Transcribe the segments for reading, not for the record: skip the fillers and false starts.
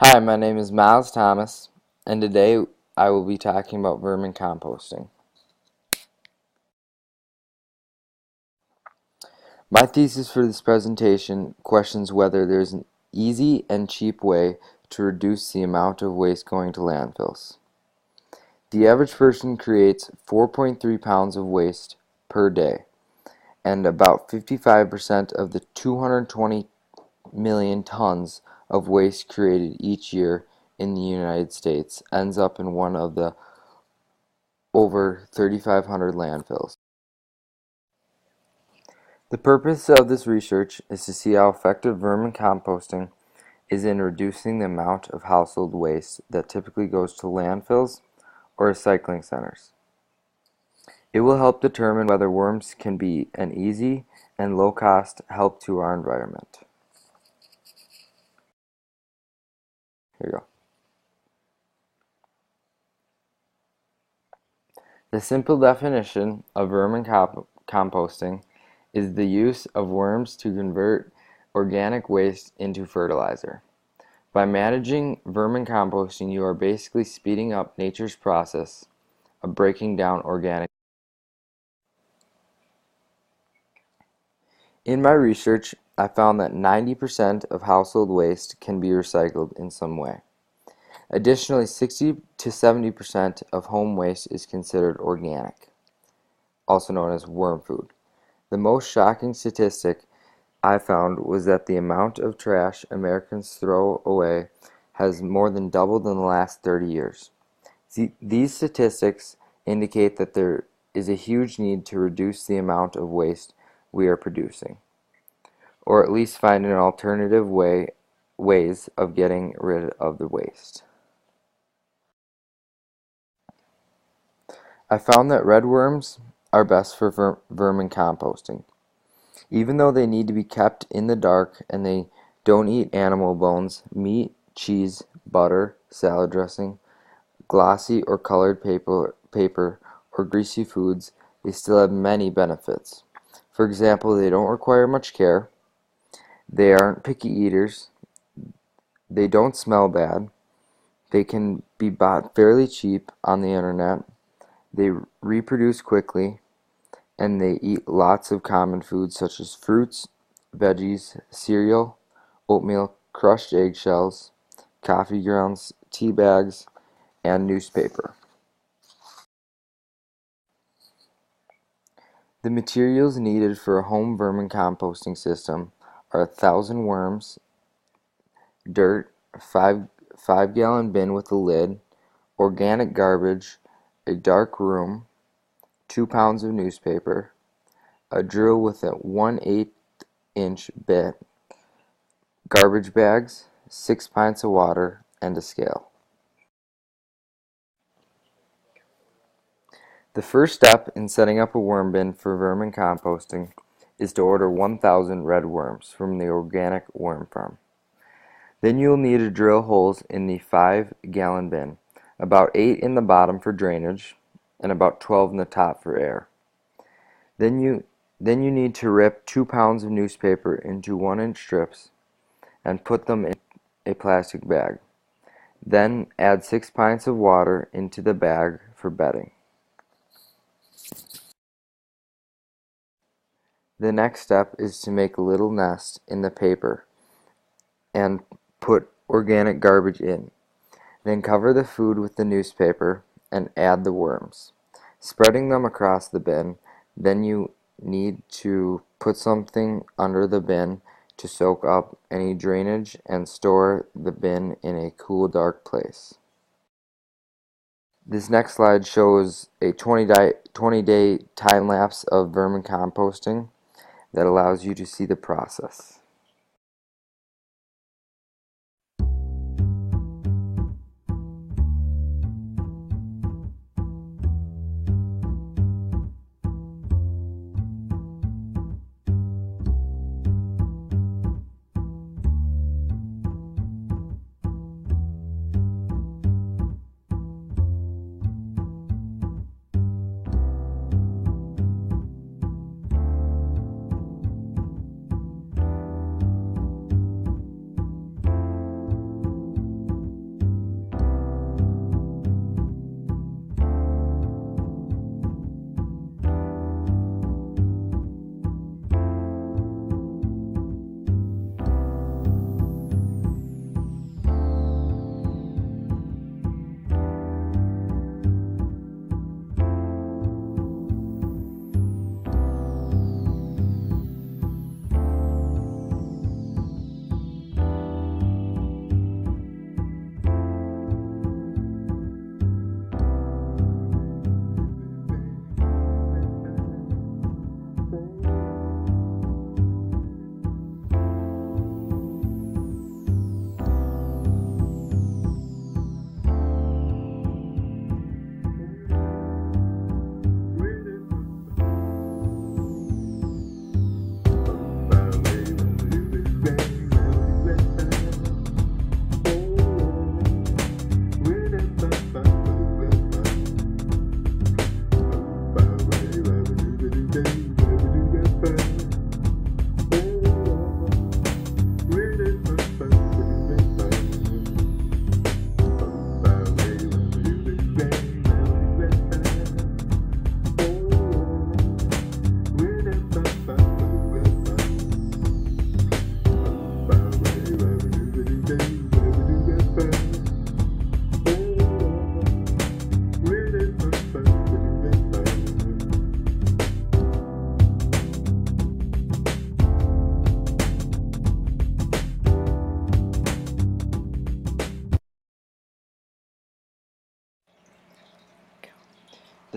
Hi, my name is Miles Thomas, and today I will be talking about vermicomposting. My thesis for this presentation questions whether there's an easy and cheap way to reduce the amount of waste going to landfills. The average person creates 4.3 pounds of waste per day, and about 55% of the 220 million tons of waste created each year in the United States ends up in one of the over 3,500 landfills. The purpose of this research is to see how effective vermicomposting is in reducing the amount of household waste that typically goes to landfills or recycling centers. It will help determine whether worms can be an easy and low-cost help to our environment. Here you go. The simple definition of vermicomposting is the use of worms to convert organic waste into fertilizer. By managing vermicomposting, you are basically speeding up nature's process of breaking down organic. In my research, I found that 90% of household waste can be recycled in some way. Additionally, 60 to 70% of home waste is considered organic, also known as worm food. The most shocking statistic I found was that the amount of trash Americans throw away has more than doubled in the last 30 years. These statistics indicate that there is a huge need to reduce the amount of waste we are producing, or at least find an alternative ways of getting rid of the waste. I found that red worms are best for vermicomposting. Even though they need to be kept in the dark and they don't eat animal bones, meat, cheese, butter, salad dressing, glossy or colored paper, or greasy foods, they still have many benefits. For example, they don't require much care, they aren't picky eaters, they don't smell bad, they can be bought fairly cheap on the internet, they reproduce quickly, and they eat lots of common foods such as fruits, veggies, cereal, oatmeal, crushed eggshells, coffee grounds, tea bags, and newspaper. The materials needed for a home vermicomposting system are 1,000 worms, dirt, 5 gallon bin with a lid, organic garbage, a dark room, 2 pounds of newspaper, a drill with a 1/8 inch bit, garbage bags, 6 pints of water, and a scale. The first step in setting up a worm bin for vermicomposting is to order 1,000 red worms from the organic worm farm. Then you'll need to drill holes in the 5 gallon bin, about 8 in the bottom for drainage and about 12 in the top for air. Then you need to rip 2 pounds of newspaper into 1-inch strips and put them in a plastic bag. Then add 6 pints of water into the bag for bedding. The next step is to make a little nest in the paper and put organic garbage in. Then cover the food with the newspaper and add the worms, spreading them across the bin. Then you need to put something under the bin to soak up any drainage and store the bin in a cool, dark place. This next slide shows a 20-day time lapse of vermicomposting that allows you to see the process.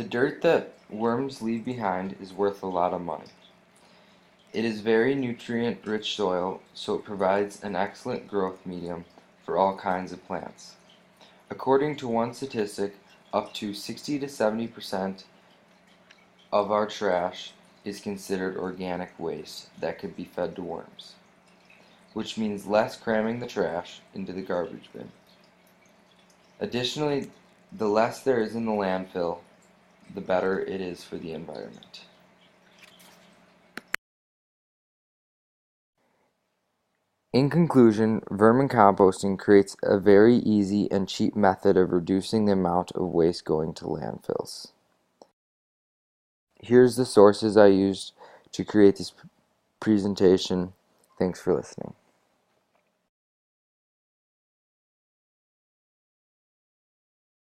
dirt that worms leave behind is worth a lot of money. It is very nutrient-rich soil, so it provides an excellent growth medium for all kinds of plants. According to one statistic, up to 60 to 70% of our trash is considered organic waste that could be fed to worms, which means less cramming the trash into the garbage bin. Additionally, the less there is in the landfill, the better it is for the environment. In conclusion, vermicomposting creates a very easy and cheap method of reducing the amount of waste going to landfills. Here's the sources I used to create this presentation. Thanks for listening.